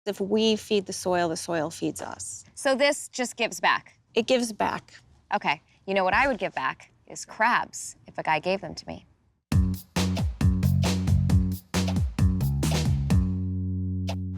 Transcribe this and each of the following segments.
If we feed the soil feeds us. So this just gives back? It gives back. Okay. You know what I would give back is crabs if a guy gave them to me.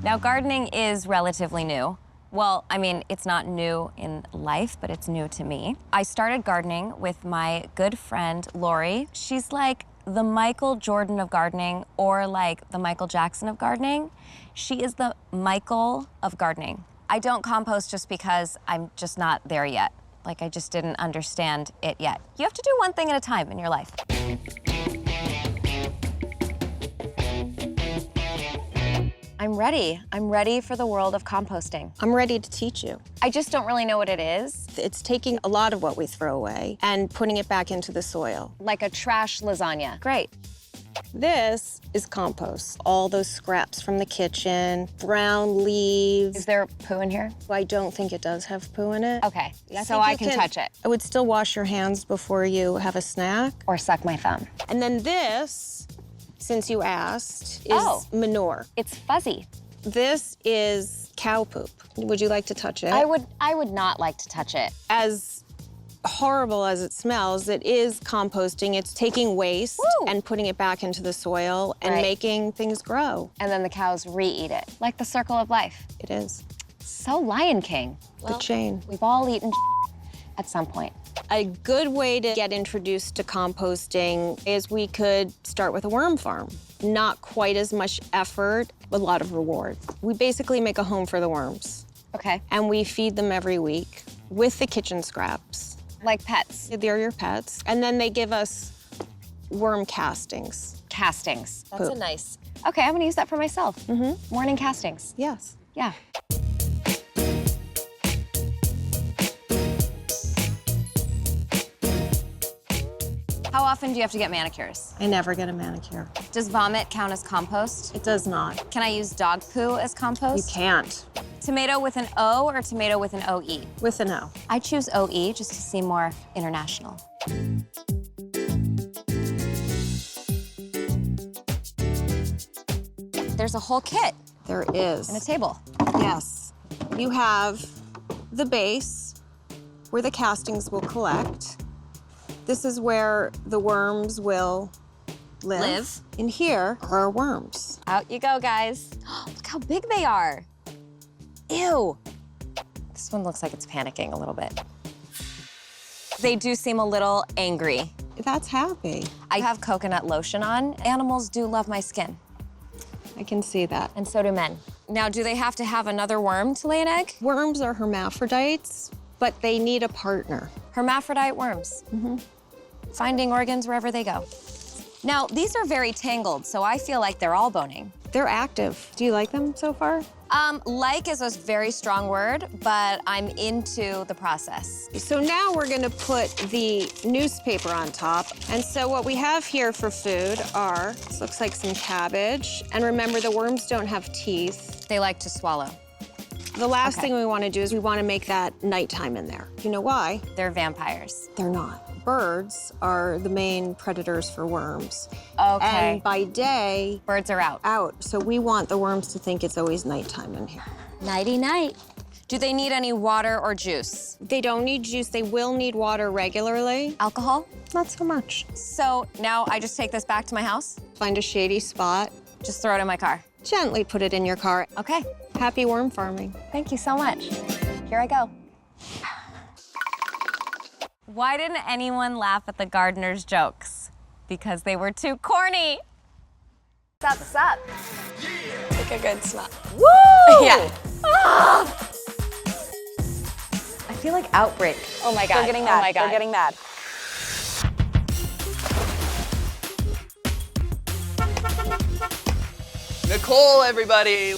Now, gardening is relatively new. Well, I mean, it's not new in life, but it's new to me. I started gardening with my good friend, Lori. She's like the Michael Jordan of gardening, or like the Michael Jackson of gardening. She is the Michael of gardening. I don't compost just because I'm just not there yet. Like, I just didn't understand it yet. You have to do one thing at a time in your life. I'm ready. I'm ready for the world of composting. I'm ready to teach you. I just don't really know what it is. It's taking a lot of what we throw away and putting it back into the soil. Like a trash lasagna. Great. This is compost. All those scraps from the kitchen, brown leaves. Is there poo in here? I don't think it does have poo in it. Okay, so I can touch it. I would still wash your hands before you have a snack. Or suck my thumb. And then this, since you asked, is manure. It's fuzzy. This is cow poop. Would you like to touch it? I would not like to touch it. As horrible as it smells, it is composting. It's taking waste and putting it back into the soil and making things grow. And then the cows re-eat it, like the circle of life. It is. So Lion King. The chain. We've all eaten at some point. A good way to get introduced to composting is we could start with a worm farm. Not quite as much effort, a lot of reward. We basically make a home for the worms. Okay. And we feed them every week with the kitchen scraps. Like pets? They're your pets. And then they give us worm castings. Castings. That's Poop. a nice. Okay, I'm gonna use that for myself. Morning castings. Yes. Yeah. How often do you have to get manicures? I never get a manicure. Does vomit count as compost? It does not. Can I use dog poo as compost? You can't. Tomato with an O or tomato with an OE? With an O. I choose OE just to seem more international. There's a whole kit. There is. And a table. Yes. You have the base where the castings will collect. This is where the worms will live. In here are our worms. Out you go, guys. Look how big they are. Ew. This one looks like it's panicking a little bit. They do seem a little angry. That's happy. I have coconut lotion on. Animals do love my skin. I can see that. And so do men. Now, do they have to have another worm to lay an egg? Worms are hermaphrodites, but they need a partner. Hermaphrodite worms. Finding organs wherever they go. Now, these are very tangled, so I feel like they're all boning. They're active. Do you like them so far? Like is a very strong word, but I'm into the process. So now we're gonna put the newspaper on top. And so what we have here for food are, this looks like some cabbage. And remember, the worms don't have teeth. They like to swallow. The last thing we wanna do is we wanna make that nighttime in there. You know why? They're vampires. They're not. Birds are the main predators for worms. Okay. And by day, Birds are out. So we want the worms to think it's always nighttime in here. Nighty-night. Do they need any water or juice? They don't need juice. They will need water regularly. Alcohol? Not so much. So now I just take this back to my house? Find a shady spot. Just throw it in my car. Gently put it in your car. Okay. Happy worm farming. Thank you so much. Here I go. Why didn't anyone laugh at the gardener's jokes? Because they were too corny. What's up? Take a good smell. Woo! Yeah. I feel like outbreak. Oh my God. They're getting mad. Oh my God. They're getting mad. Nicole, everybody.